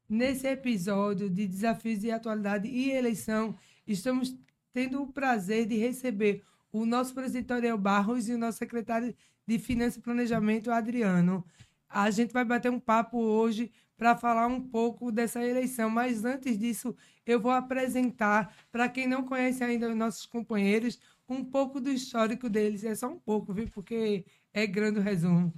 Nesse episódio de Desafios de Atualidade e Eleição, estamos tendo o prazer de receber o nosso presidente Ariel Barros e o nosso secretário de Finanças e Planejamento, Adriano. A gente vai bater um papo hoje para falar um pouco dessa eleição, mas antes disso, eu vou apresentar, para quem não conhece ainda os nossos companheiros, um pouco do histórico deles. É só um pouco, viu? Porque é grande o resumo.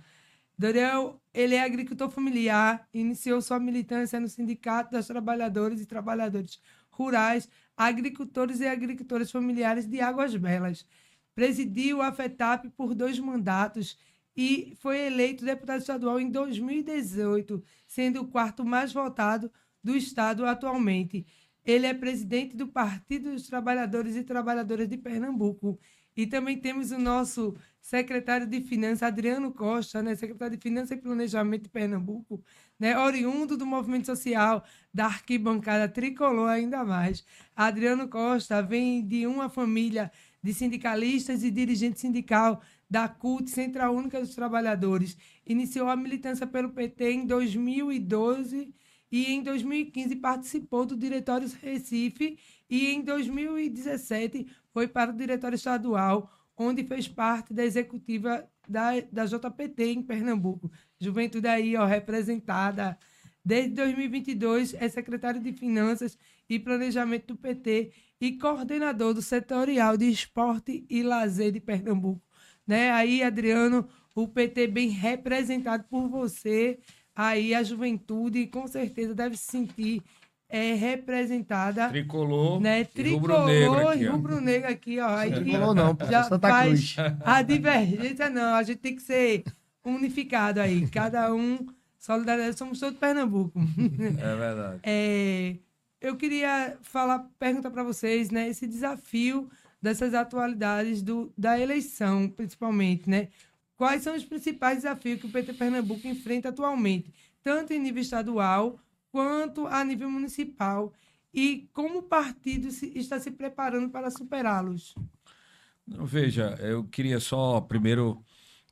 Doriel, ele é agricultor familiar, iniciou sua militância no Sindicato das Trabalhadoras e Trabalhadores Rurais, Agricultores e Agricultoras Familiares de Águas Belas. Presidiu a FETAP por 2 mandatos e foi eleito deputado estadual em 2018, sendo o 4º mais votado do estado atualmente. Ele é presidente do Partido dos Trabalhadores e Trabalhadoras de Pernambuco. E também temos o nosso secretário de Finanças, Adriano Costa, né? Secretário de Finanças e Planejamento de Pernambuco, né? Oriundo do movimento social da arquibancada tricolor ainda mais. Adriano Costa vem de uma família de sindicalistas e dirigente sindical da CUT, Central Única dos Trabalhadores. Iniciou a militância pelo PT em 2012 e em 2015 participou do Diretório Recife e em 2017 foi para o Diretório Estadual, onde fez parte da executiva da JPT em Pernambuco. Juventude aí, ó, representada. Desde 2022 é secretário de Finanças e Planejamento do PT e coordenador do Setorial de Esporte e Lazer de Pernambuco. Né? Aí, Adriano, o PT bem representado por você, aí a juventude com certeza deve se sentir representada. Tricolor, né? Tricolor e rubro-negro aqui, ó. Aí Tricolor não, pô, já Santa faz Cruz. a divergência, não. A gente tem que ser unificado aí. Cada um, solidariedade, somos todos Pernambuco. É verdade. Eu queria perguntar para vocês, né? Esse desafio dessas atualidades da eleição, principalmente, né? Quais são os principais desafios que o PT Pernambuco enfrenta atualmente, tanto em nível estadual quanto a nível municipal, e como o partido está se preparando para superá-los? Veja, eu queria só primeiro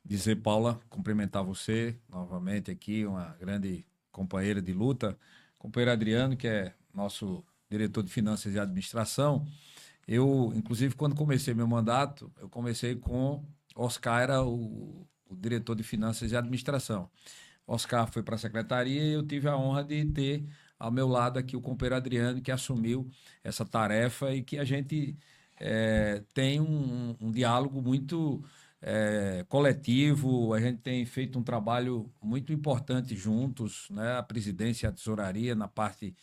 dizer, Paula, cumprimentar você novamente aqui, uma grande companheira de luta, companheiro Adriano, que é nosso diretor de Finanças e Administração. Eu, inclusive, quando comecei meu mandato, eu comecei com Oscar, era o diretor de Finanças e Administração. Oscar foi para a secretaria e eu tive a honra de ter ao meu lado aqui o companheiro Adriano, que assumiu essa tarefa e que a gente tem um diálogo muito coletivo, a gente tem feito um trabalho muito importante juntos, né? A presidência e a tesouraria na parte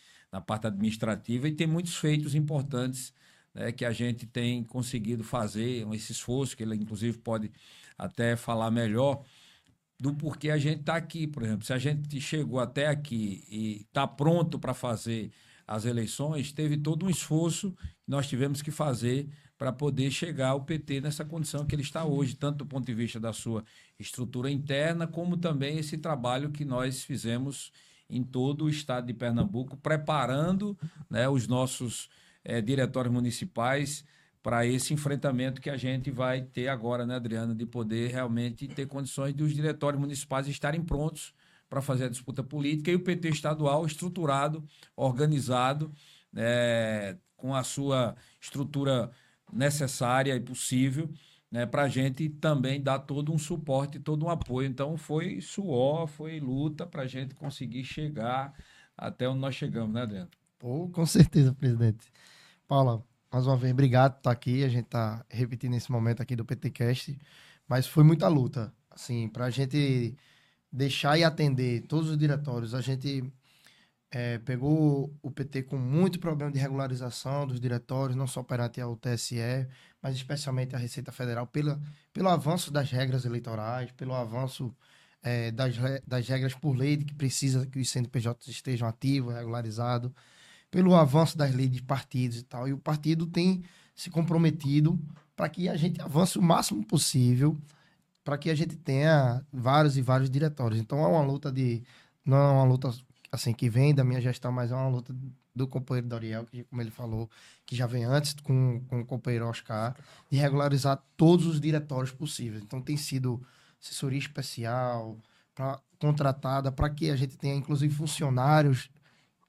administrativa, e tem muitos feitos importantes, né, que a gente tem conseguido fazer, esse esforço que ele, inclusive, pode até falar melhor do porquê a gente está aqui. Por exemplo, se a gente chegou até aqui e está pronto para fazer as eleições, teve todo um esforço que nós tivemos que fazer para poder chegar ao PT nessa condição que ele está hoje, tanto do ponto de vista da sua estrutura interna, como também esse trabalho que nós fizemos em todo o estado de Pernambuco, preparando, né, os nossos diretórios municipais para esse enfrentamento que a gente vai ter agora, né, Adriana, de poder realmente ter condições de os diretórios municipais estarem prontos para fazer a disputa política, e o PT estadual estruturado, organizado, com a sua estrutura necessária e possível, né, para a gente também dar todo um suporte, todo um apoio. Então, foi suor, foi luta para a gente conseguir chegar até onde nós chegamos, né, Adriano? Pô, com certeza, presidente. Paula, mais uma vez, obrigado por estar aqui. A gente está repetindo esse momento aqui do PTcast, mas foi muita luta. Assim, para a gente deixar e atender todos os diretórios, a gente pegou o PT com muito problema de regularização dos diretórios, não só perante ao TSE, mas especialmente a Receita Federal, pelo avanço das regras eleitorais, pelo avanço das regras por lei de que precisa que os CNPJs estejam ativos, regularizados, pelo avanço das leis de partidos e tal. E o partido tem se comprometido para que a gente avance o máximo possível, para que a gente tenha vários e vários diretórios. Então, é uma luta de não é uma luta assim que vem da minha gestão, mas é uma luta do companheiro Doriel, que, como ele falou, que já vem antes com o companheiro Oscar, de regularizar todos os diretórios possíveis. Então, tem sido assessoria especial, contratada, para que a gente tenha, inclusive, funcionários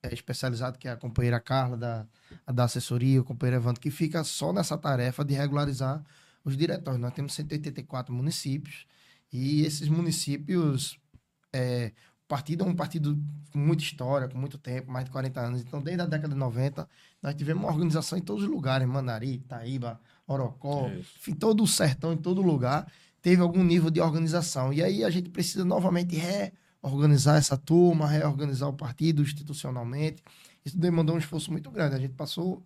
especializados, que é a companheira Carla, da assessoria, o companheiro Evandro, que fica só nessa tarefa de regularizar os diretórios. Nós temos 184 municípios, e esses municípios... O partido é um partido com muita história, com muito tempo, mais de 40 anos. Então, desde a década de 90, nós tivemos uma organização em todos os lugares, Manari, Itaíba, Orocó, enfim, todo o sertão, em todo lugar, teve algum nível de organização. E aí a gente precisa novamente reorganizar essa turma, reorganizar o partido institucionalmente. Isso demandou um esforço muito grande. A gente passou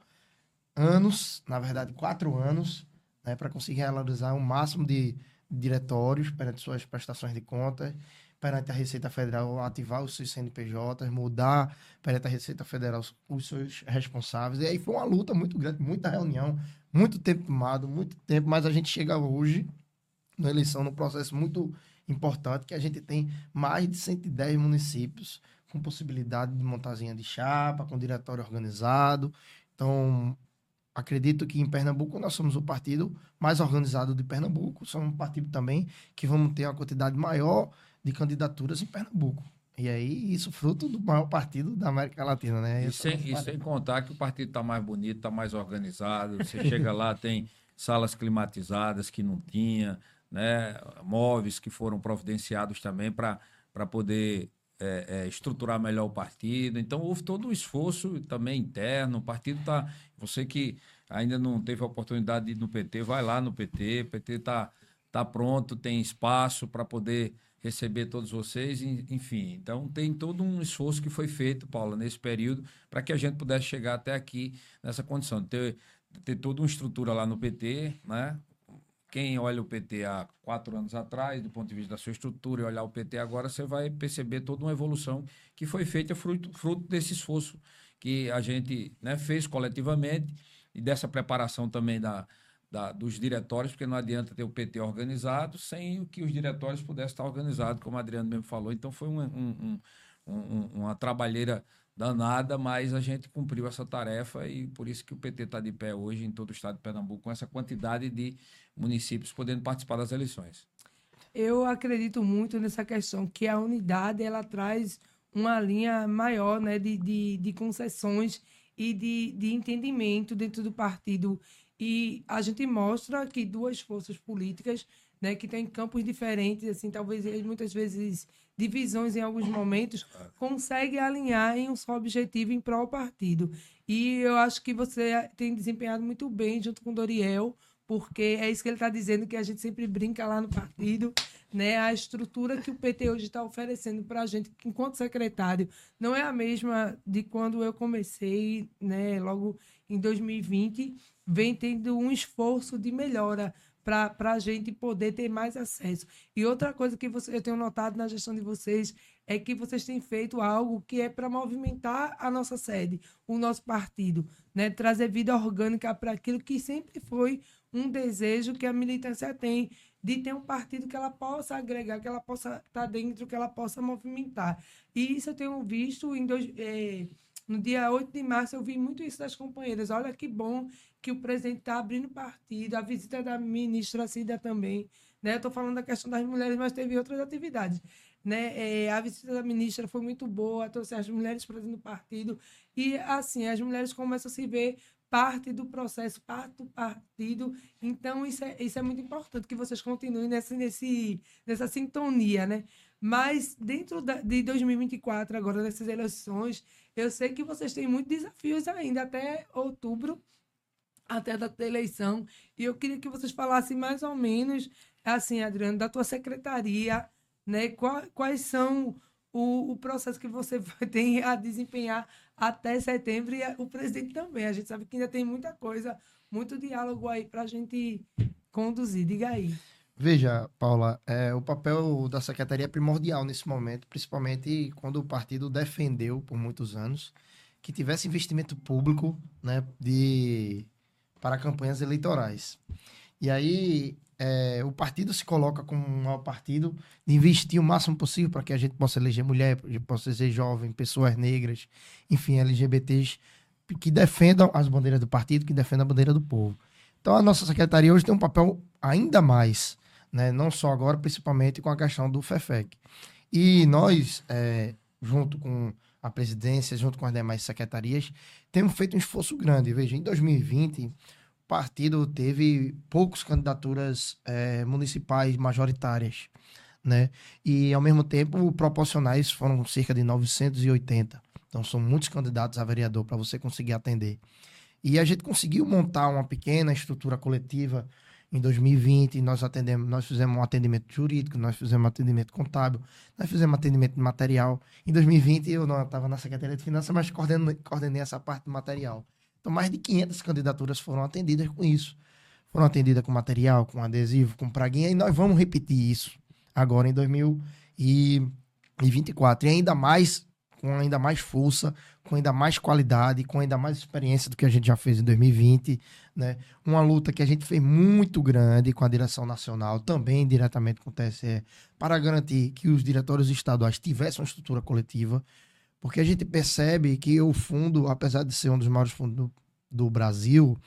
anos, na verdade 4 anos, né, para conseguir realizar o máximo de diretórios perante suas prestações de contas, perante a Receita Federal ativar os seus CNPJs, mudar perante a Receita Federal os seus responsáveis. E aí foi uma luta muito grande, muita reunião, muito tempo tomado, muito tempo, mas a gente chega hoje, na eleição, num processo muito importante, que a gente tem mais de 110 municípios com possibilidade de montagem de chapa, com diretório organizado. Então, acredito que em Pernambuco nós somos o partido mais organizado de Pernambuco. Somos um partido também que vamos ter uma quantidade maior de candidaturas em Pernambuco. E aí, isso fruto do maior partido da América Latina, né? E sem contar que o partido está mais bonito, está mais organizado. Você chega lá, tem salas climatizadas que não tinha, né? Móveis que foram providenciados também para poder estruturar melhor o partido. Então, houve todo um esforço também interno. O partido está... Você que ainda não teve a oportunidade de ir no PT, vai lá no PT. O PT está pronto, tem espaço para poder receber todos vocês, enfim. Então, tem todo um esforço que foi feito, Paula, nesse período, para que a gente pudesse chegar até aqui nessa condição, ter toda uma estrutura lá no PT, né? Quem olha o PT há 4 anos atrás, do ponto de vista da sua estrutura, e olhar o PT agora, você vai perceber toda uma evolução que foi feita fruto desse esforço que a gente, né, fez coletivamente e dessa preparação também dos diretórios, porque não adianta ter o PT organizado sem que os diretórios pudessem estar organizados, como o Adriano mesmo falou. Então, foi uma trabalheira danada, mas a gente cumpriu essa tarefa e por isso que o PT está de pé hoje em todo o estado de Pernambuco, com essa quantidade de municípios podendo participar das eleições. Eu acredito muito nessa questão, que a unidade ela traz uma linha maior, né, de concessões e de entendimento dentro do partido. E a gente mostra que duas forças políticas, né, que têm campos diferentes, assim, talvez muitas vezes divisões em alguns momentos, conseguem alinhar em um só objetivo em prol do partido. E eu acho que você tem desempenhado muito bem junto com o Doriel, porque é isso que ele está dizendo, que a gente sempre brinca lá no partido, né? A estrutura que o PT hoje está oferecendo para a gente, enquanto secretário, não é a mesma de quando eu comecei, né? Logo em 2020, vem tendo um esforço de melhora para a gente poder ter mais acesso. E outra coisa que eu tenho notado na gestão de vocês é que vocês têm feito algo que é para movimentar a nossa sede, o nosso partido, né? Trazer vida orgânica para aquilo que sempre foi um desejo que a militância tem, de ter um partido que ela possa agregar, que ela possa estar dentro, que ela possa movimentar. E isso eu tenho visto no dia 8 de março, eu vi muito isso das companheiras. Olha que bom que o presidente está abrindo partido, a visita da ministra Cida também, né? Eu estou falando da questão das mulheres, mas teve outras atividades, né? A visita da ministra foi muito boa, trouxe as mulheres para dentro do partido, e assim, as mulheres começam a se ver parte do processo, parte do partido. Então, isso é muito importante, que vocês continuem nessa sintonia, né? Mas, dentro de 2024, agora, nessas eleições, eu sei que vocês têm muitos desafios ainda, até outubro, até a data da eleição. E eu queria que vocês falassem mais ou menos, assim, Adriano, da tua secretaria, né? Quais são o processo que você tem a desempenhar até setembro, e o presidente também. A gente sabe que ainda tem muita coisa, muito diálogo aí para a gente conduzir. Diga aí. Veja, Paula, o papel da secretaria é primordial nesse momento, principalmente quando o partido defendeu por muitos anos que tivesse investimento público, né, para campanhas eleitorais. E aí, o partido se coloca como um maior partido de investir o máximo possível para que a gente possa eleger mulher, a gente possa eleger jovem, pessoas negras, enfim, LGBTs, que defendam as bandeiras do partido, que defendam a bandeira do povo. Então, a nossa secretaria hoje tem um papel ainda mais, né? Não só agora, principalmente com a questão do FEFEC. E nós, junto com a presidência, junto com as demais secretarias, temos feito um esforço grande. Veja, em 2020, o partido teve poucas candidaturas municipais majoritárias, né? E, ao mesmo tempo, proporcionais foram cerca de 980. Então, são muitos candidatos a vereador para você conseguir atender. E a gente conseguiu montar uma pequena estrutura coletiva em 2020. Nós fizemos um atendimento jurídico, nós fizemos um atendimento contábil, nós fizemos um atendimento de material. Em 2020, eu não estava na Secretaria de Finanças, mas coordenei essa parte de material. Então, mais de 500 candidaturas foram atendidas com isso. Foram atendidas com material, com adesivo, com praguinha, e nós vamos repetir isso agora em 2024. E ainda mais, com ainda mais força, com ainda mais qualidade, com ainda mais experiência do que a gente já fez em 2020, né? Uma luta que a gente fez muito grande com a direção nacional, também diretamente com o TSE, para garantir que os diretórios estaduais tivessem uma estrutura coletiva, porque a gente percebe que o fundo, apesar de ser um dos maiores fundos do Brasil,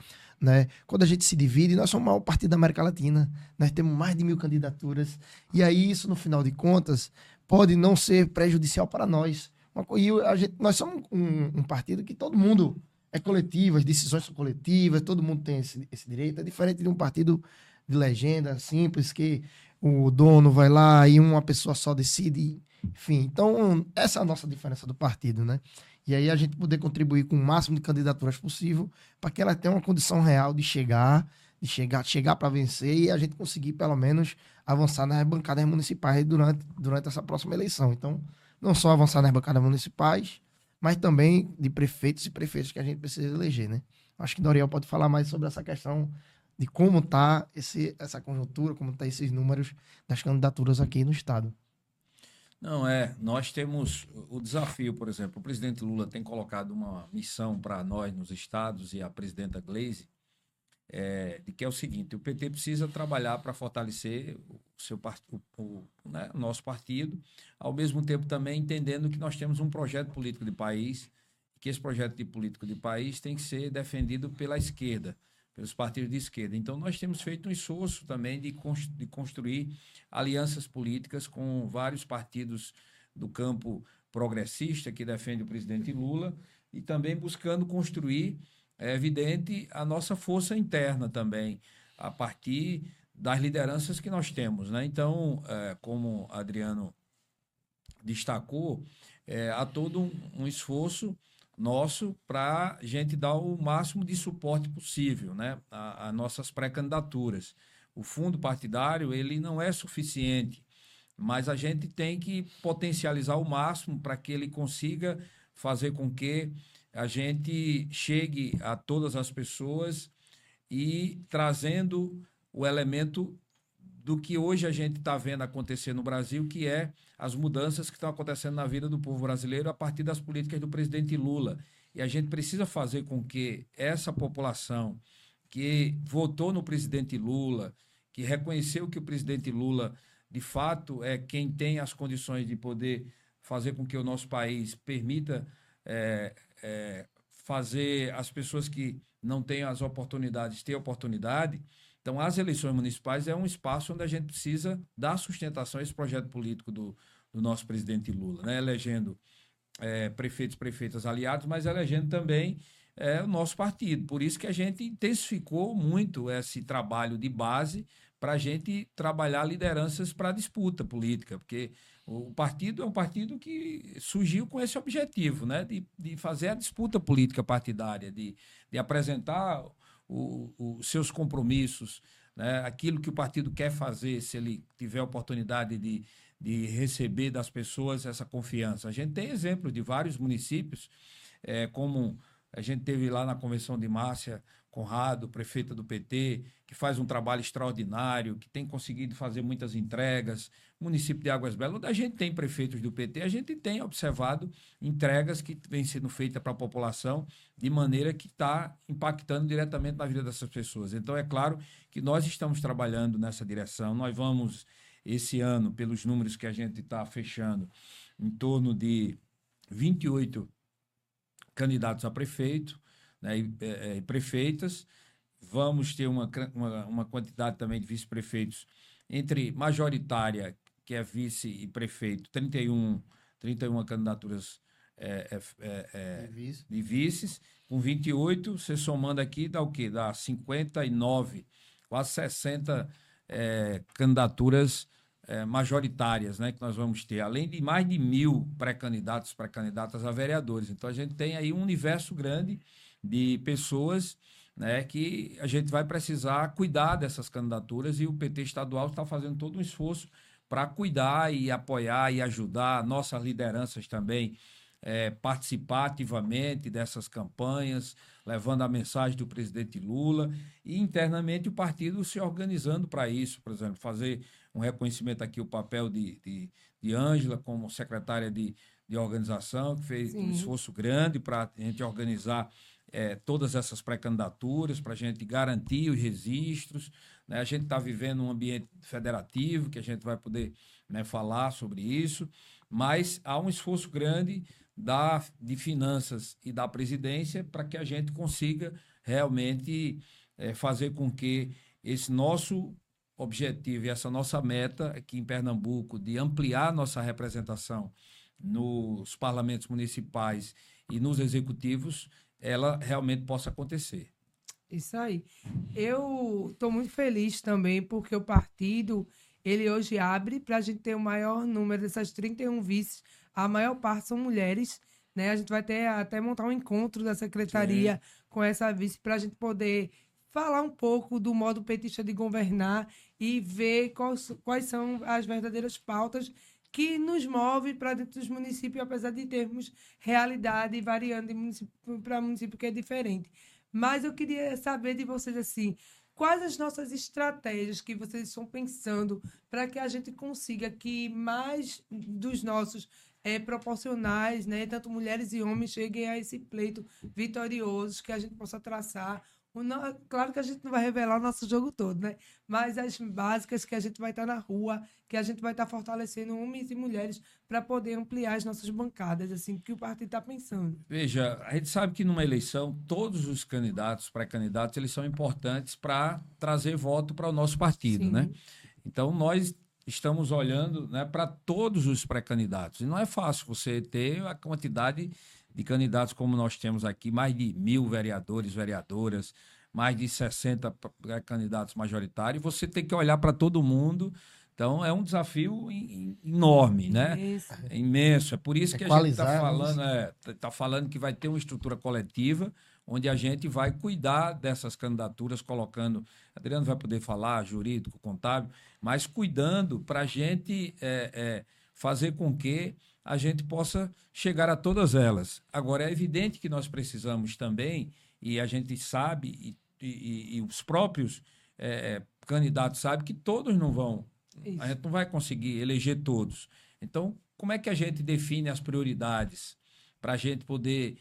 né, quando a gente se divide, nós somos o maior partido da América Latina, nós temos mais de 1.000 candidaturas, e aí isso, no final de contas, pode não ser prejudicial para nós. Nós somos um partido que todo mundo é coletivo, as decisões são coletivas, todo mundo tem esse direito. É diferente de um partido de legenda simples, que o dono vai lá e uma pessoa só decide. Enfim, então essa é a nossa diferença do partido, né? E aí a gente poder contribuir com o máximo de candidaturas possível para que ela tenha uma condição real de chegar para vencer e a gente conseguir, pelo menos, avançar nas bancadas municipais durante essa próxima eleição. Então, não só avançar nas bancadas municipais, mas também de prefeitos e prefeitas que a gente precisa eleger, né? Acho que Doriel pode falar mais sobre essa questão de como está essa conjuntura, como estão esses números das candidaturas aqui no Estado. Não, nós temos o desafio, por exemplo, o presidente Lula tem colocado uma missão para nós nos estados e a presidenta Gleisi, de que é o seguinte: o PT precisa trabalhar para fortalecer o nosso partido, ao mesmo tempo também entendendo que nós temos um projeto político de país, que esse projeto de político de país tem que ser defendido pela esquerda, pelos partidos de esquerda. Então, nós temos feito um esforço também de construir alianças políticas com vários partidos do campo progressista que defende o presidente Lula e também buscando construir, é evidente, a nossa força interna também, a partir das lideranças que nós temos, né? Então, como Adriano destacou, há todo um esforço nosso para a gente dar o máximo de suporte possível, né, a nossas pré-candidaturas. O fundo partidário ele não é suficiente, mas a gente tem que potencializar o máximo para que ele consiga fazer com que a gente chegue a todas as pessoas e trazendo o elemento do que hoje a gente está vendo acontecer no Brasil, que é as mudanças que estão acontecendo na vida do povo brasileiro a partir das políticas do presidente Lula. E a gente precisa fazer com que essa população que votou no presidente Lula, que reconheceu que o presidente Lula, de fato, é quem tem as condições de poder fazer com que o nosso país permita fazer as pessoas que não têm as oportunidades ter oportunidade. Então, as eleições municipais é um espaço onde a gente precisa dar sustentação a esse projeto político do nosso presidente Lula, né? Elegendo prefeitos, prefeitas aliados, mas elegendo também o nosso partido. Por isso que a gente intensificou muito esse trabalho de base para a gente trabalhar lideranças para a disputa política, porque o partido é um partido que surgiu com esse objetivo, né? De fazer a disputa política partidária, de apresentar os seus compromissos, né? Aquilo que o partido quer fazer, se ele tiver a oportunidade de receber das pessoas essa confiança. A gente tem exemplos de vários municípios, como a gente teve lá na Convenção de Márcia Conrado, prefeita do PT, que faz um trabalho extraordinário, que tem conseguido fazer muitas entregas. Município de Águas Belas, onde a gente tem prefeitos do PT, a gente tem observado entregas que vêm sendo feitas para a população de maneira que está impactando diretamente na vida dessas pessoas. Então, é claro que nós estamos trabalhando nessa direção. Nós vamos, esse ano, pelos números que a gente está fechando, em torno de 28 candidatos a prefeito, né, e prefeitas. Vamos ter uma quantidade também de vice-prefeitos entre majoritária, que é vice e prefeito, 31 candidaturas de vices, com 28, você somando aqui, dá o quê? Dá 59, quase 60 candidaturas majoritárias, né, que nós vamos ter, além de mais de 1.000 pré-candidatas a vereadores. Então, a gente tem aí um universo grande de pessoas, né, que a gente vai precisar cuidar dessas candidaturas, e o PT estadual está fazendo todo um esforço para cuidar e apoiar e ajudar nossas lideranças também, participar ativamente dessas campanhas, levando a mensagem do presidente Lula, e internamente o partido se organizando para isso. Por exemplo, fazer um reconhecimento aqui, o papel de Ângela como secretária de organização, que fez um esforço grande para a gente organizar todas essas pré-candidaturas, para a gente garantir os registros, né? A gente está vivendo um ambiente federativo, que a gente vai poder, né, falar sobre isso, mas há um esforço grande de finanças e da presidência para que a gente consiga realmente fazer com que esse nosso objetivo e essa nossa meta aqui em Pernambuco de ampliar nossa representação nos parlamentos municipais e nos executivos, ela realmente possa acontecer. Isso aí. Eu estou muito feliz também porque o partido, ele hoje abre para a gente ter o maior número dessas 31 vices. A maior parte são mulheres, né? A gente vai ter até montar um encontro da secretaria com essa vice para a gente poder falar um pouco do modo petista de governar e ver quais são as verdadeiras pautas que nos move para dentro dos municípios, apesar de termos realidade variando de município para município, que é diferente. Mas eu queria saber de vocês, assim, quais as nossas estratégias que vocês estão pensando para que a gente consiga que mais dos nossos proporcionais, né, tanto mulheres e homens, cheguem a esse pleito vitorioso, que a gente possa traçar. Claro que a gente não vai revelar o nosso jogo todo, né? Mas as básicas, que a gente vai estar na rua, que a gente vai estar fortalecendo homens e mulheres para poder ampliar as nossas bancadas, assim, que o partido está pensando. Veja, a gente sabe que numa eleição, todos os candidatos, pré-candidatos, eles são importantes para trazer voto para o nosso partido, né? Então, nós estamos olhando, né, para todos os pré-candidatos. E não é fácil você ter a quantidade de candidatos como nós temos aqui, mais de 1.000 vereadores, vereadoras, mais de 60 candidatos majoritários. Você tem que olhar para todo mundo. Então, é um desafio enorme, né? É imenso. É por isso que a gente está falando que vai ter uma estrutura coletiva, onde a gente vai cuidar dessas candidaturas, colocando... Adriano vai poder falar, jurídico, contábil, mas cuidando para a gente fazer com que a gente possa chegar a todas elas. Agora, é evidente que nós precisamos também, e a gente sabe, e os próprios candidatos sabem, que todos não vão... Isso. A gente não vai conseguir eleger todos. Então, como é que a gente define as prioridades para a gente poder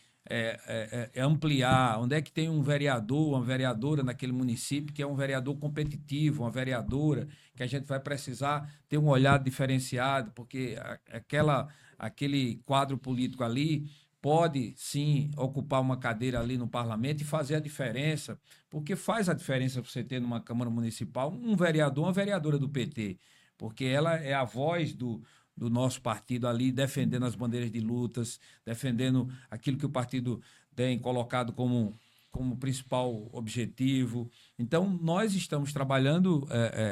ampliar? Onde é que tem um vereador, uma vereadora naquele município que é um vereador competitivo, uma vereadora que a gente vai precisar ter um olhar diferenciado, porque aquele quadro político ali pode, sim, ocupar uma cadeira ali no parlamento e fazer a diferença, porque faz a diferença você ter numa Câmara Municipal um vereador, uma vereadora do PT, porque ela é a voz do nosso partido ali, defendendo as bandeiras de lutas, defendendo aquilo que o partido tem colocado como principal objetivo. Então, nós estamos trabalhando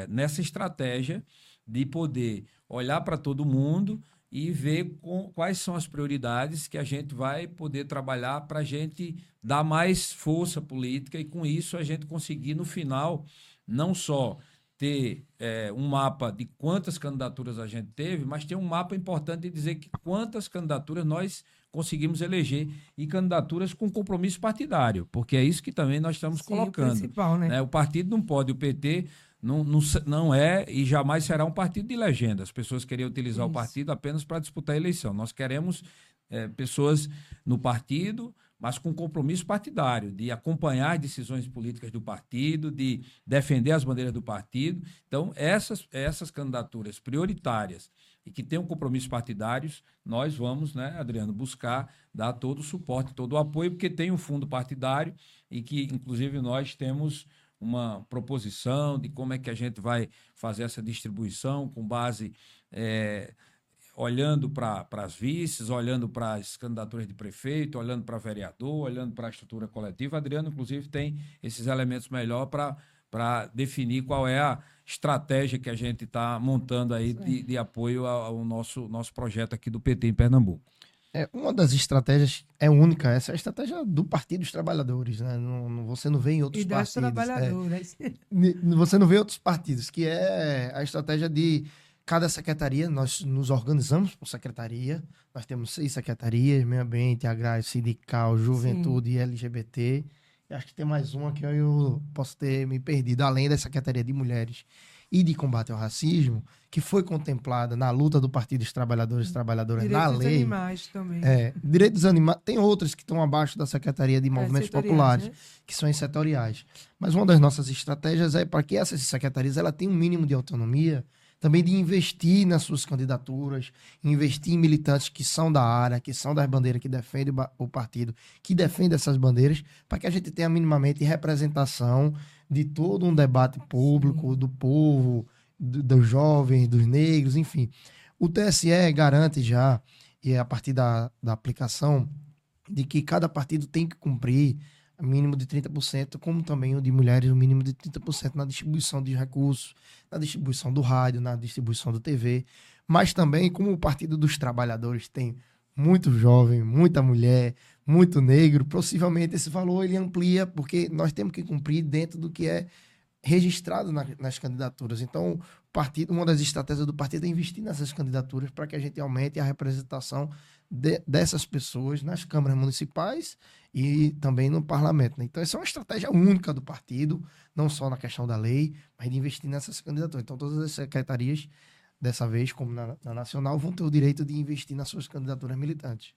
nessa estratégia de poder olhar para todo mundo e ver quais são as prioridades que a gente vai poder trabalhar para a gente dar mais força política e, com isso, a gente conseguir, no final, não só ter um mapa de quantas candidaturas a gente teve, mas tem um mapa importante de dizer que quantas candidaturas nós conseguimos eleger e candidaturas com compromisso partidário, porque é isso que também nós estamos colocando. O principal, né? O partido não pode, o PT não é e jamais será um partido de legenda. As pessoas queriam utilizar o partido apenas para disputar a eleição. Nós queremos pessoas no partido, mas com compromisso partidário, de acompanhar as decisões políticas do partido, de defender as bandeiras do partido. Então, essas candidaturas prioritárias e que tenham compromissos partidários, nós vamos, né, Adriano, buscar dar todo o suporte, todo o apoio, porque tem um fundo partidário e que, inclusive, nós temos uma proposição de como é que a gente vai fazer essa distribuição com base... olhando para as vices, olhando para as candidaturas de prefeito, olhando para vereador, olhando para a estrutura coletiva. Adriano, inclusive, tem esses elementos melhor para definir qual é a estratégia que a gente está montando aí de apoio ao nosso projeto aqui do PT em Pernambuco. Uma das estratégias é única, essa é a estratégia do Partido dos Trabalhadores, né? Você não vê em outros partidos. E das trabalhadoras. Você não vê em outros partidos, que é a estratégia de cada secretaria. Nós nos organizamos por secretaria, nós temos 6 secretarias: meio ambiente, agrário, sindical, juventude e LGBT. E acho que tem mais uma que eu posso ter me perdido, além da Secretaria de Mulheres e de Combate ao Racismo, que foi contemplada na luta do Partido dos Trabalhadores e Trabalhadoras na lei. Direitos dos animais também. Direitos dos animais. Tem outras que estão abaixo da Secretaria de Movimentos Populares, né? Que são setoriais. Mas uma das nossas estratégias é para que essas secretarias ela tenham um mínimo de autonomia, também de investir nas suas candidaturas, investir em militantes que são da área, que são das bandeiras, que defendem o partido, que defendem essas bandeiras, para que a gente tenha minimamente representação de todo um debate público, do povo, dos jovens, dos negros, enfim. O TSE garante já, e é a partir da aplicação, de que cada partido tem que cumprir o mínimo de 30%, como também o de mulheres, o mínimo de 30% na distribuição de recursos, na distribuição do rádio, na distribuição da TV, mas também, como o Partido dos Trabalhadores tem muito jovem, muita mulher, muito negro, possivelmente esse valor ele amplia, porque nós temos que cumprir dentro do que é registrado nas candidaturas. Então, uma das estratégias do partido é investir nessas candidaturas para que a gente aumente a representação dessas pessoas nas câmaras municipais e também no parlamento, né? Então, essa é uma estratégia única do partido, não só na questão da lei, mas de investir nessas candidaturas. Então, todas as secretarias, dessa vez, como na nacional, vão ter o direito de investir nas suas candidaturas militantes.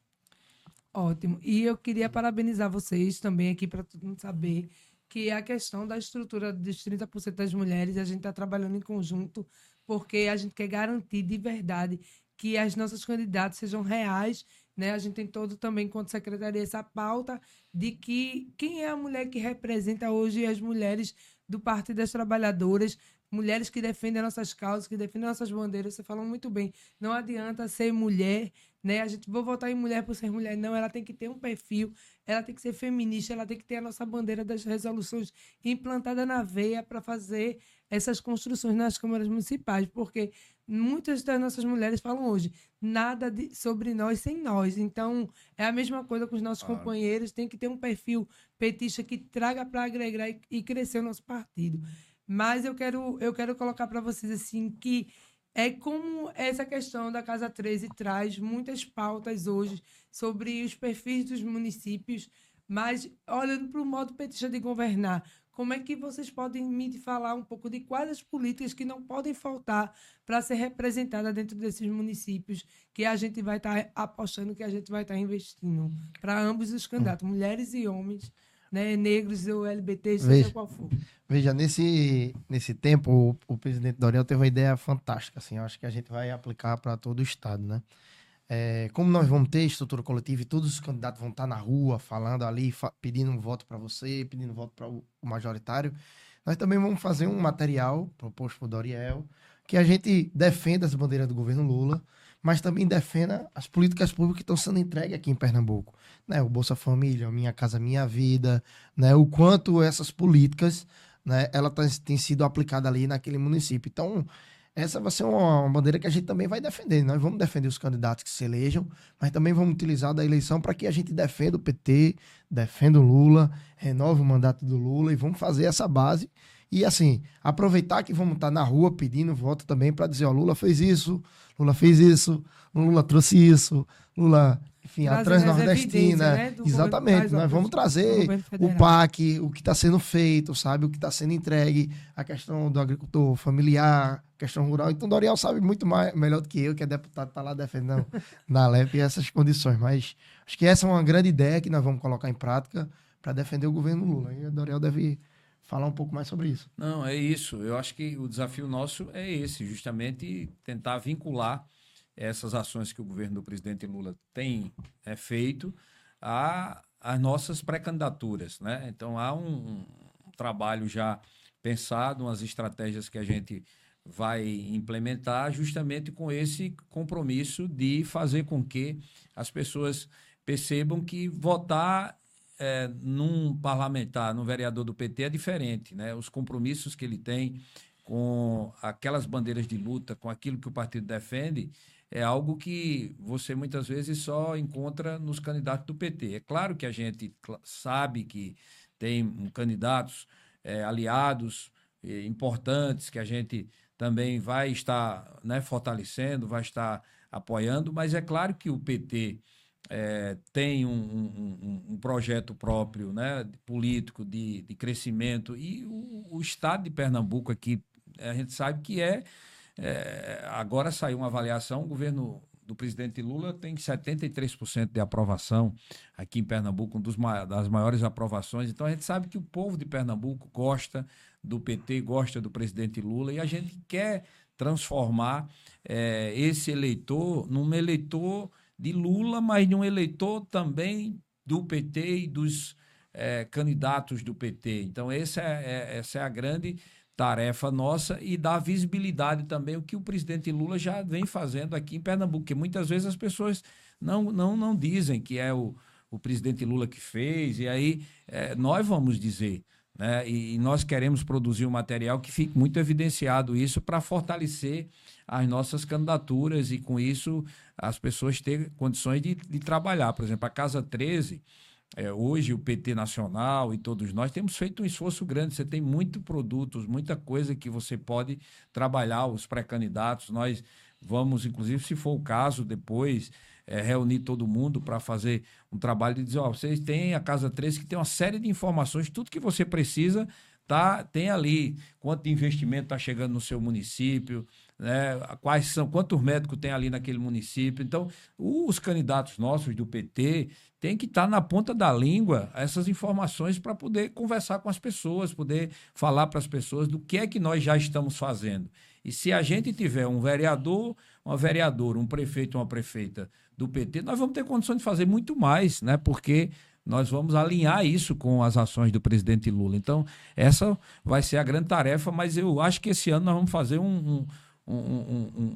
Ótimo. E eu queria parabenizar vocês também aqui para todo mundo saber que a questão da estrutura dos 30% das mulheres, a gente está trabalhando em conjunto, porque a gente quer garantir de verdade que as nossas candidatas sejam reais, né? A gente tem todo também, enquanto secretaria, essa pauta de que quem é a mulher que representa hoje as mulheres do Partido das Trabalhadoras, mulheres que defendem nossas causas, que defendem nossas bandeiras. Você falou muito bem, não adianta ser mulher, né? A gente vou votar em mulher por ser mulher, não, ela tem que ter um perfil, ela tem que ser feminista, ela tem que ter a nossa bandeira das resoluções implantada na veia para fazer essas construções nas câmaras municipais, porque muitas das nossas mulheres falam hoje nada sobre nós sem nós. Então, é a mesma coisa com os nossos companheiros, tem que ter um perfil petista que traga para agregar e crescer o nosso partido. Mas eu quero colocar para vocês assim que é como essa questão da Casa 13 traz muitas pautas hoje sobre os perfis dos municípios, mas olhando para o modo petista de governar, como é que vocês podem me falar um pouco de quais as políticas que não podem faltar para ser representada dentro desses municípios que a gente vai estar apostando, que a gente vai estar investindo para ambos os candidatos, mulheres e homens, né, negros ou LGBT, seja qual for. Veja, nesse tempo, o presidente Dorival teve uma ideia fantástica, assim, eu acho que a gente vai aplicar para todo o estado, né? Como nós vamos ter estrutura coletiva e todos os candidatos vão estar na rua falando ali, pedindo um voto para você, pedindo um voto para o majoritário, nós também vamos fazer um material proposto por Dorival, que a gente defenda as bandeiras do governo Lula, mas também defenda as políticas públicas que estão sendo entregues aqui em Pernambuco, né? O Bolsa Família, o Minha Casa Minha Vida, né? O quanto essas políticas, né, ela tem sido aplicada ali naquele município. Então, essa vai ser uma bandeira que a gente também vai defender. Nós vamos defender os candidatos que se elejam, mas também vamos utilizar da eleição para que a gente defenda o PT, defenda o Lula, renove o mandato do Lula e vamos fazer essa base. E, assim, aproveitar que vamos estar na rua pedindo voto também para dizer, ó, Lula fez isso, Lula trouxe isso, Lula, enfim, a Trazendo as evidências, Transnordestina. né, do governo, Exatamente, das nós obras vamos do trazer governo o federal. PAC, o que está sendo feito, sabe, o que está sendo entregue, a questão do agricultor familiar, questão rural. Então, Dorival sabe muito mais, melhor do que eu, que é deputado, está lá defendendo na LEP essas condições. Mas acho que essa é uma grande ideia que nós vamos colocar em prática para defender o governo Lula. E a Dorival deve falar um pouco mais sobre isso. Não, é isso. Eu acho que o desafio nosso é esse, justamente tentar vincular essas ações que o governo do presidente Lula tem feito às nossas pré-candidaturas, né? Então, há um trabalho já pensado, umas estratégias que a gente vai implementar justamente com esse compromisso de fazer com que as pessoas percebam que votar num parlamentar, num vereador do PT é diferente, né? Os compromissos que ele tem com aquelas bandeiras de luta, com aquilo que o partido defende, é algo que você muitas vezes só encontra nos candidatos do PT. É claro que a gente sabe que tem candidatos aliados importantes que a gente também vai estar, né, fortalecendo, vai estar apoiando, mas é claro que o PT tem um projeto próprio, né, político de crescimento e o estado de Pernambuco aqui, a gente sabe que agora saiu uma avaliação, o governo do presidente Lula tem 73% de aprovação aqui em Pernambuco, das maiores aprovações. Então a gente sabe que o povo de Pernambuco gosta do PT, gosta do presidente Lula e a gente quer transformar esse eleitor num eleitor de Lula, mas de um eleitor também do PT e dos candidatos do PT. Então essa é a grande tarefa nossa e dar visibilidade também o que o presidente Lula já vem fazendo aqui em Pernambuco, porque muitas vezes as pessoas não dizem que é o presidente Lula que fez, e aí nós vamos dizer, né? E nós queremos produzir um material que fique muito evidenciado isso para fortalecer as nossas candidaturas e com isso as pessoas terem condições de trabalhar. Por exemplo, a Casa 13, hoje o PT Nacional e todos nós temos feito um esforço grande. Você tem muito produtos, muita coisa que você pode trabalhar, os pré-candidatos. Nós vamos, inclusive, se for o caso, depois reunir todo mundo para fazer um trabalho de dizer, vocês têm a Casa 13 que tem uma série de informações, tudo que você precisa tem ali, quanto de investimento está chegando no seu município, né? Quantos médicos tem ali naquele município. Então, os candidatos nossos do PT têm que estar na ponta da língua essas informações para poder conversar com as pessoas, poder falar para as pessoas do que é que nós já estamos fazendo. E se a gente tiver um vereador, uma vereadora, um prefeito, uma prefeita do PT, nós vamos ter condições de fazer muito mais, né? Porque nós vamos alinhar isso com as ações do presidente Lula. Então, essa vai ser a grande tarefa, mas eu acho que esse ano nós vamos fazer um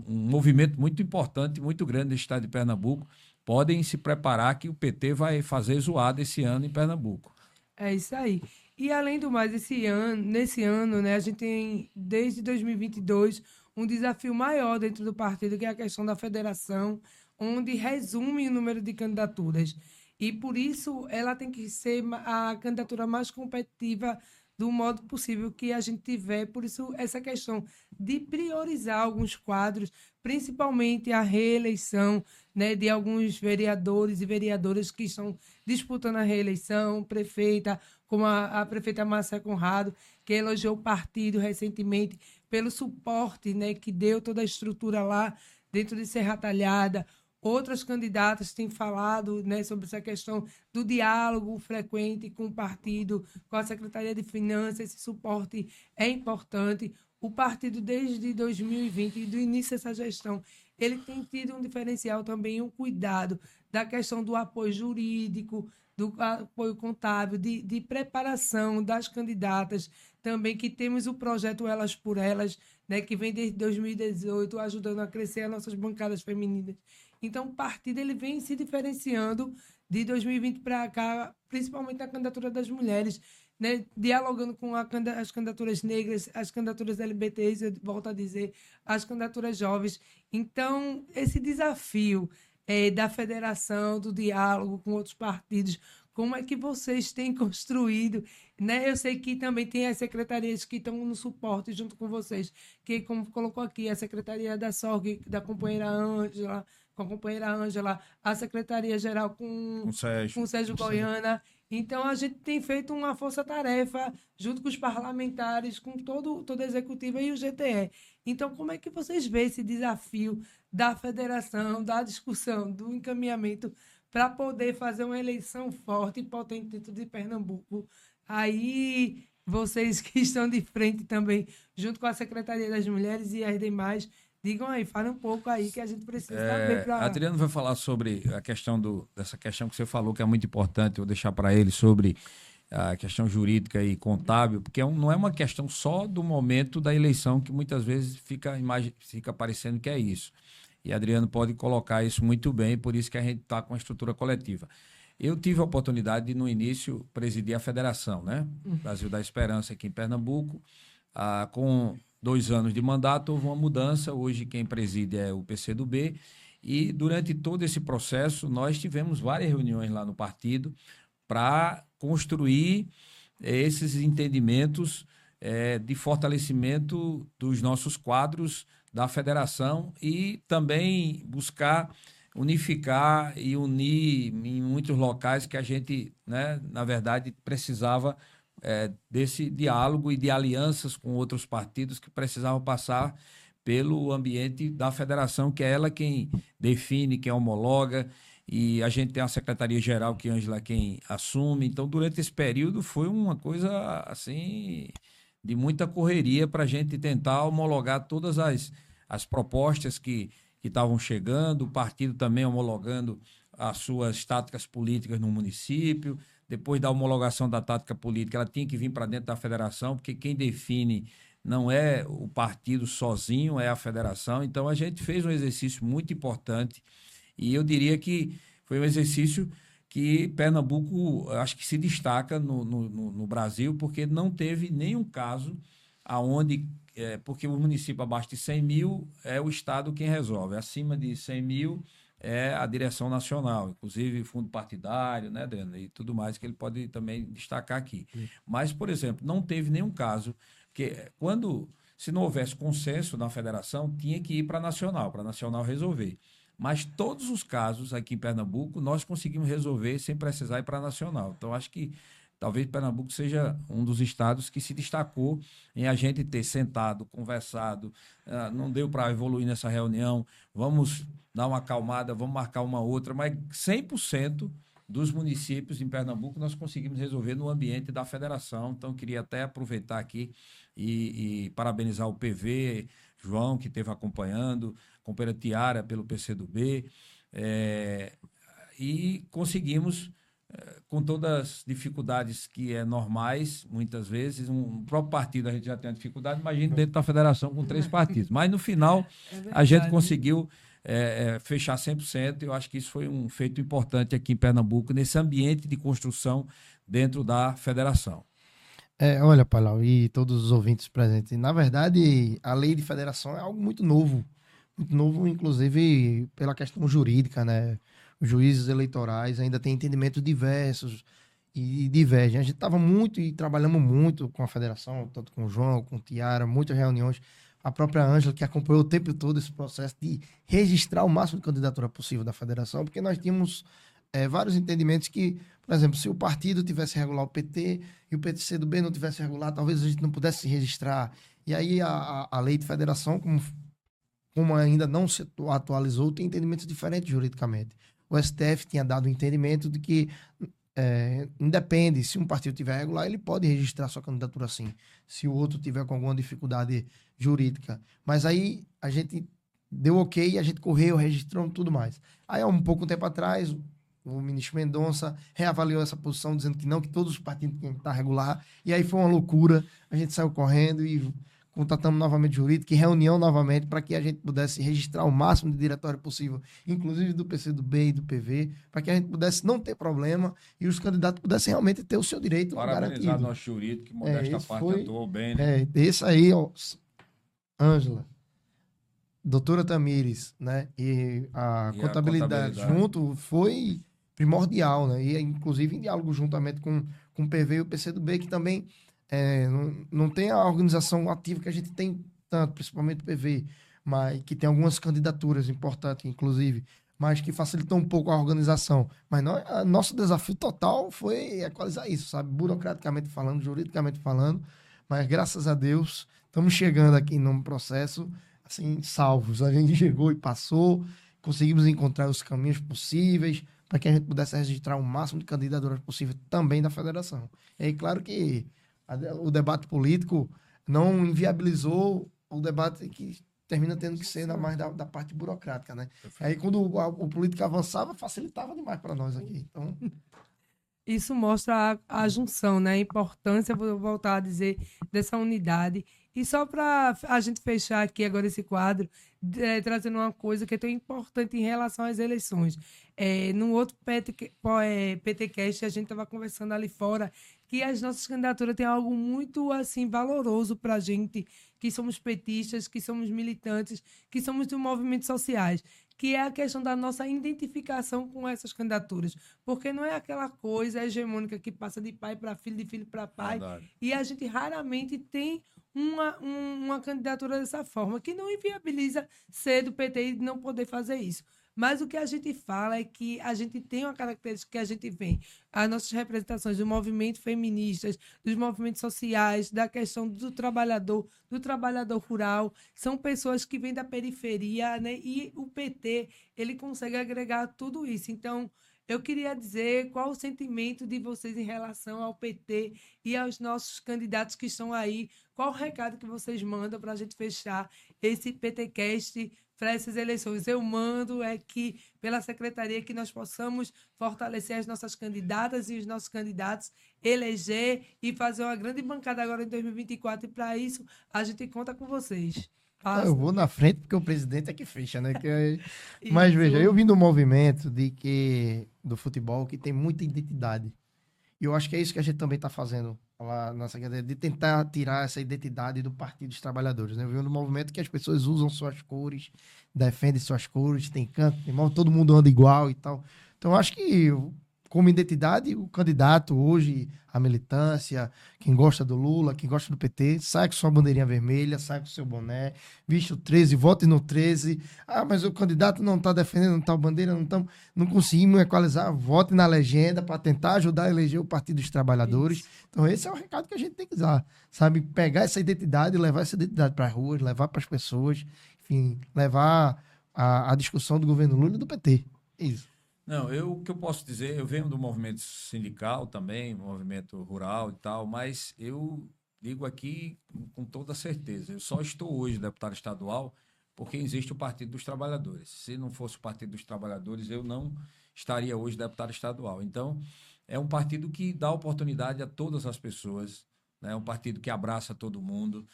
movimento muito importante, muito grande no estado de Pernambuco. Podem se preparar que o PT vai fazer zoada esse ano em Pernambuco. É isso aí. E além do mais, nesse ano, né, a gente tem, desde 2022, um desafio maior dentro do partido, que é a questão da federação, onde resume o número de candidaturas. E por isso ela tem que ser a candidatura mais competitiva do modo possível que a gente tiver. Por isso, essa questão de priorizar alguns quadros, principalmente a reeleição, né, de alguns vereadores e vereadoras que estão disputando a reeleição, prefeita, como a prefeita Márcia Conrado, que elogiou o partido recentemente pelo suporte, né, que deu toda a estrutura lá dentro de Serra Talhada. Outras candidatas têm falado, né, sobre essa questão do diálogo frequente com o partido, com a Secretaria de Finanças. Esse suporte é importante. O partido, desde 2020, do início dessa gestão, ele tem tido um diferencial também, um cuidado da questão do apoio jurídico, do apoio contábil, de preparação das candidatas. Também que temos o projeto Elas por Elas, né, que vem desde 2018, ajudando a crescer as nossas bancadas femininas. Então, o partido ele vem se diferenciando de 2020 para cá, principalmente na candidatura das mulheres, né? Dialogando com as candidaturas negras, as candidaturas LGBTs, eu volto a dizer, as candidaturas jovens. Então, esse desafio da federação, do diálogo com outros partidos, como é que vocês têm construído, né? Eu sei que também tem as secretarias que estão no suporte junto com vocês, que, como colocou aqui, a Secretaria da SORG, da companheira Ângela, com a companheira Ângela, a Secretaria-Geral Com o Sérgio. com o Sérgio Goiana. Então, a gente tem feito uma força-tarefa junto com os parlamentares, com toda a executiva e o GTE. Então, como é que vocês veem esse desafio da federação, da discussão, do encaminhamento para poder fazer uma eleição forte e potente dentro de Pernambuco? Aí, vocês que estão de frente também, junto com a Secretaria das Mulheres e as demais, digam aí, falem um pouco aí que a gente precisa saber para... Adriano vai falar sobre a questão dessa questão que você falou, que é muito importante, eu vou deixar para ele sobre a questão jurídica e contábil, porque não é uma questão só do momento da eleição, que muitas vezes fica parecendo que é isso. E Adriano pode colocar isso muito bem, por isso que a gente está com a estrutura coletiva. Eu tive a oportunidade de, no início, presidir a federação, né? Brasil da Esperança, aqui em Pernambuco, com 2 anos de mandato, houve uma mudança. Hoje quem preside é o PCdoB. E durante todo esse processo, nós tivemos várias reuniões lá no partido para construir esses entendimentos de fortalecimento dos nossos quadros da federação e também buscar unificar e unir em muitos locais que a gente, né, na verdade, precisava desse diálogo e de alianças com outros partidos que precisavam passar pelo ambiente da federação, que é ela quem define, quem homologa, e a gente tem a Secretaria-Geral, que Ângela quem assume. Então, durante esse período, foi uma coisa assim de muita correria para a gente tentar homologar todas as propostas que estavam chegando, o partido também homologando as suas táticas políticas no município. Depois da homologação da tática política, ela tinha que vir para dentro da federação, porque quem define não é o partido sozinho, é a federação. Então, a gente fez um exercício muito importante e eu diria que foi um exercício que Pernambuco, acho que se destaca no Brasil, porque não teve nenhum caso aonde, porque o município abaixo de 100 mil é o Estado quem resolve, acima de 100 mil é a direção nacional, inclusive fundo partidário, né, Adriano, e tudo mais que ele pode também destacar aqui. Mas, por exemplo, não teve nenhum caso que se não houvesse consenso na federação, tinha que ir para a nacional resolver. Mas todos os casos aqui em Pernambuco nós conseguimos resolver sem precisar ir para a nacional. Então, acho que talvez Pernambuco seja um dos estados que se destacou em a gente ter sentado, conversado, não deu para evoluir nessa reunião, vamos dar uma acalmada, vamos marcar uma outra, mas 100% dos municípios em Pernambuco nós conseguimos resolver no ambiente da federação. Então, queria até aproveitar aqui e parabenizar o PV, João, que esteve acompanhando, a companheira Tiara pelo PCdoB, e conseguimos, com todas as dificuldades que é normais, muitas vezes, um próprio partido a gente já tem a dificuldade, imagina dentro da federação com 3 partidos. Mas, no final, a gente conseguiu fechar 100%. Eu acho que isso foi um feito importante aqui em Pernambuco, nesse ambiente de construção dentro da federação. Olha, Palau, e todos os ouvintes presentes, na verdade, a lei de federação é algo muito novo, inclusive pela questão jurídica, né? Os juízes eleitorais ainda têm entendimentos diversos e divergem. A gente estava muito e trabalhamos muito com a federação, tanto com o João, com o Tiara, muitas reuniões. A própria Ângela, que acompanhou o tempo todo esse processo de registrar o máximo de candidatura possível da federação, porque nós tínhamos vários entendimentos que, por exemplo, se o partido tivesse regular o PT e o PCdoB não tivesse regular, talvez a gente não pudesse se registrar. E aí a lei de federação, como ainda não se atualizou, tem entendimentos diferentes juridicamente. O STF tinha dado o entendimento de que independe, se um partido tiver regular, ele pode registrar sua candidatura sim, se o outro tiver com alguma dificuldade jurídica. Mas aí a gente deu ok, a gente correu, registrou tudo mais. Aí há um pouco tempo atrás, o ministro Mendonça reavaliou essa posição, dizendo que não, que todos os partidos tinham que estar regular, e aí foi uma loucura, a gente saiu correndo e contatamos novamente o jurídico, reunião novamente, para que a gente pudesse registrar o máximo de diretório possível, inclusive do PCdoB e do PV, para que a gente pudesse não ter problema e os candidatos pudessem realmente ter o seu direito garantido. Parabenizar nosso jurídico, que modesta parte atuou bem, né? Esse aí, ó, Ângela, doutora Tamires, né, e a contabilidade junto, foi primordial, né? E inclusive em diálogo juntamente com o PV e o PCdoB, que também não tem a organização ativa que a gente tem tanto, principalmente o PV, mas que tem algumas candidaturas importantes, inclusive, mas que facilitou um pouco a organização. Mas nosso desafio total foi equalizar isso, sabe? Burocraticamente falando, juridicamente falando, mas graças a Deus estamos chegando aqui num processo assim, salvos. A gente chegou e passou, conseguimos encontrar os caminhos possíveis para que a gente pudesse registrar o máximo de candidaturas possível também da federação. E aí, claro que o debate político não inviabilizou o debate que termina tendo que ser ainda mais da parte burocrática, né? Aí, quando o político avançava, facilitava demais para nós aqui. Então... Isso mostra a junção, né? A importância, vou voltar a dizer, dessa unidade. E só para a gente fechar aqui agora esse quadro, trazendo uma coisa que é tão importante em relação às eleições. No outro PTcast, a gente estava conversando ali fora que as nossas candidaturas têm algo muito assim valoroso para a gente, que somos petistas, que somos militantes, que somos de movimentos sociais, que é a questão da nossa identificação com essas candidaturas. Porque não é aquela coisa hegemônica que passa de pai para filho, de filho para pai. Verdade. E a gente raramente tem uma candidatura dessa forma, que não inviabiliza ser do PT e não poder fazer isso. Mas o que a gente fala é que a gente tem uma característica que a gente vem, as nossas representações do movimento feministas, dos movimentos sociais, da questão do trabalhador rural, são pessoas que vêm da periferia, né? E o PT, ele consegue agregar tudo isso. Então, eu queria dizer qual o sentimento de vocês em relação ao PT e aos nossos candidatos que estão aí, qual o recado que vocês mandam para a gente fechar esse PTcast para essas eleições. Eu mando que, pela secretaria, que nós possamos fortalecer as nossas candidatas e os nossos candidatos, eleger e fazer uma grande bancada agora em 2024, e para isso a gente conta com vocês. Eu vou na frente porque o presidente é que fecha, né? Mas veja, eu vim do movimento do futebol que tem muita identidade. E eu acho que é isso que a gente também está fazendo lá na Secretaria, de tentar tirar essa identidade do Partido dos Trabalhadores, né? Eu venho do movimento que as pessoas usam suas cores, defendem suas cores, tem canto, tem mão, todo mundo anda igual e tal. Então, eu acho que, como identidade, o candidato hoje, a militância, quem gosta do Lula, quem gosta do PT, sai com sua bandeirinha vermelha, sai com seu boné, viste o 13, vote no 13. Ah, mas o candidato não está defendendo tal bandeira, não conseguimos equalizar, vote na legenda para tentar ajudar a eleger o Partido dos Trabalhadores. Isso. Então esse é o recado que a gente tem que usar, sabe? Pegar essa identidade, levar essa identidade para as ruas, levar para as pessoas, enfim, levar a discussão do governo Lula e do PT. Isso. Não, o que eu posso dizer, eu venho do movimento sindical também, movimento rural e tal, mas eu digo aqui com toda certeza, eu só estou hoje deputado estadual porque existe o Partido dos Trabalhadores. Se não fosse o Partido dos Trabalhadores, eu não estaria hoje deputado estadual. Então, é um partido que dá oportunidade a todas as pessoas, né? É um partido que abraça todo mundo.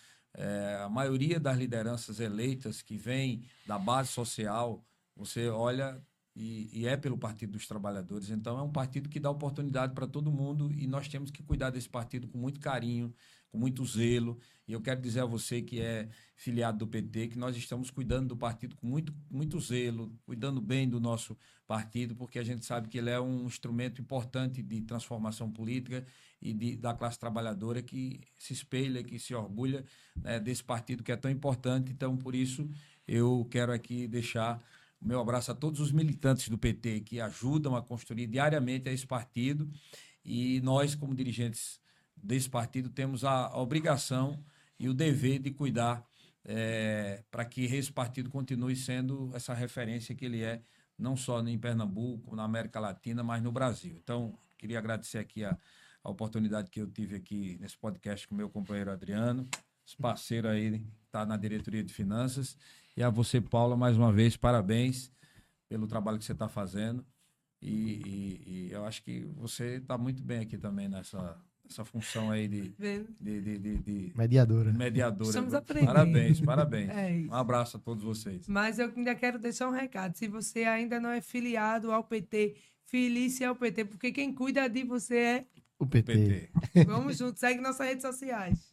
A maioria das lideranças eleitas que vêm da base social, você olha... E é pelo Partido dos Trabalhadores. Então, é um partido que dá oportunidade para todo mundo e nós temos que cuidar desse partido com muito carinho, com muito zelo. E eu quero dizer a você que é filiado do PT que nós estamos cuidando do partido com muito zelo, cuidando bem do nosso partido, porque a gente sabe que ele é um instrumento importante de transformação política e da classe trabalhadora que se espelha, que se orgulha, né, desse partido que é tão importante. Então, por isso, eu quero aqui deixar... meu abraço a todos os militantes do PT que ajudam a construir diariamente esse partido, e nós, como dirigentes desse partido, temos a obrigação e o dever de cuidar para que esse partido continue sendo essa referência que ele é, não só em Pernambuco, na América Latina, mas no Brasil. Então, queria agradecer aqui a oportunidade que eu tive aqui nesse podcast com o meu companheiro Adriano, esse parceiro aí, está na diretoria de finanças. E a você, Paula, mais uma vez, parabéns pelo trabalho que você está fazendo. E eu acho que você está muito bem aqui também nessa função aí de mediadora. Estamos aprendendo. Parabéns. Um abraço a todos vocês. Mas eu ainda quero deixar um recado. Se você ainda não é filiado ao PT, filie-se ao PT, porque quem cuida de você é o PT. Vamos juntos, segue nossas redes sociais.